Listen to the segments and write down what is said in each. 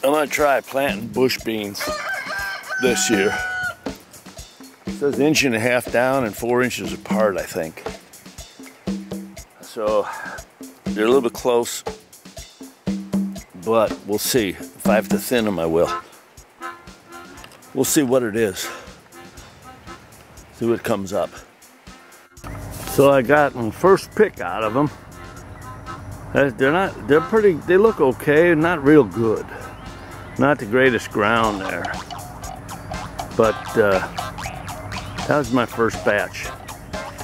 I'm gonna try planting bush beans this year. It says 1.5 inches down and 4 inches apart, I think. So they're a little bit close, but we'll see. If I have to thin them, I will. We'll see what it is. See what comes up. So I got my first pick out of them. They look okay, not real good. Not the greatest ground there. But that was my first batch.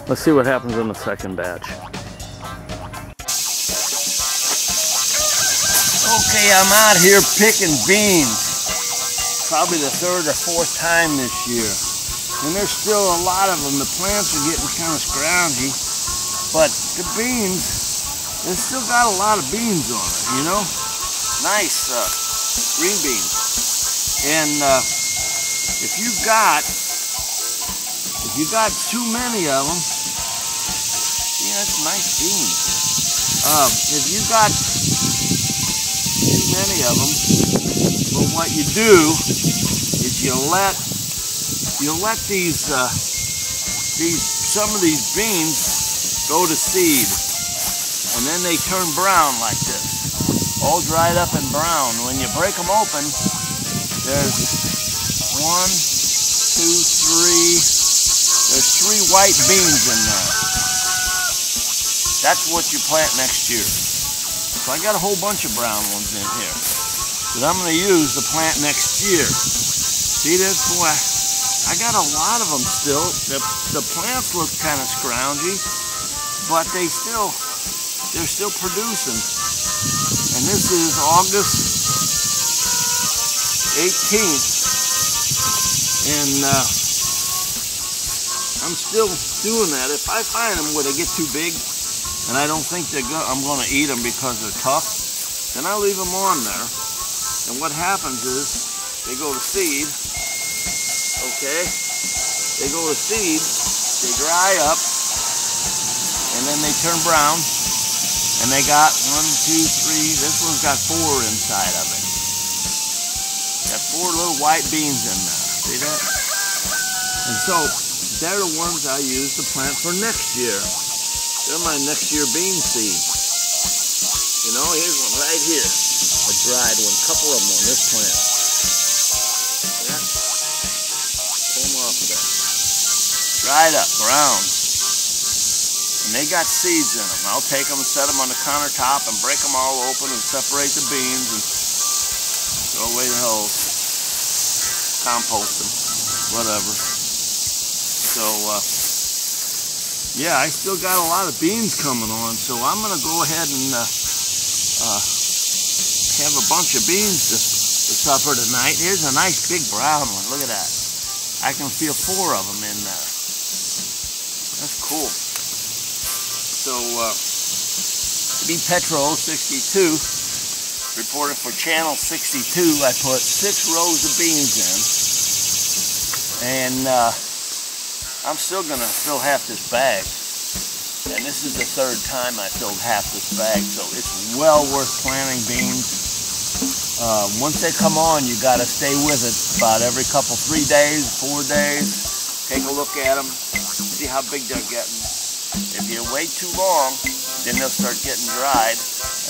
Let's see what happens in the second batch. Okay, I'm out here picking beans. Probably the third or fourth time this year. And there's still a lot of them. The plants are getting kind of scroungy. But the beans, they've still got a lot of beans on it, you know? Nice green beans. And if you've got too many of them, yeah, that's nice beans. If you got too many of them, but what you do is you let these some of these beans go to seed, and then they turn brown like this, all dried up and brown. When you break them open, there's 1, 2, 3. There's 3 white beans in there. That's what you plant next year. So I got a whole bunch of brown ones in here that I'm going to use to plant next year. See this? Boy, I got a lot of them still. The plants look kind of scroungy, but they're still producing. And this is August 18th, and I'm still doing that. If I find them where they get too big, and I don't think I'm going to eat them because they're tough, then I leave them on there. And what happens is they go to seed. Okay, they go to seed, they dry up, and then they turn brown, and they got 1, 2, 3, this one's got 4 inside of it. Got 4 little white beans in there, see that? And so, they're the ones I use to plant for next year. They're my next year bean seeds. You know, here's one right here, a dried one, a couple of them on this plant. Yeah. Off of that. Dried up, brown. And they got seeds in them. I'll take them and set them on the countertop and break them all open and separate the beans and throw away the hulls. Compost them, whatever. So, yeah, I still got a lot of beans coming on, so I'm going to go ahead and have a bunch of beans to supper tonight. Here's a nice big brown one. Look at that. I can feel 4 of them in there. That's cool. So, B Petro 62, reported for Channel 62. I put 6 rows of beans in, and I'm still gonna fill half this bag. And this is the 3rd time I filled half this bag, so it's well worth planting beans. Once they come on, you got to stay with it about every 3 days, 4 days. Take a look at them, see how big they're getting. If you wait too long, then they'll start getting dried,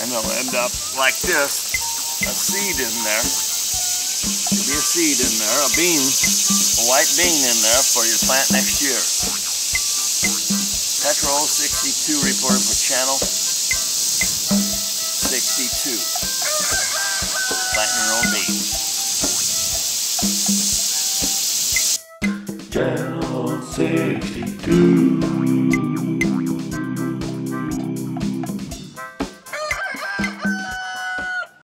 and they'll end up like this, a seed in there. There'll be a seed in there, a bean, a white bean in there for your plant next year. Petro 62 reported for Channel 62. Planting your own beans. Channel 62.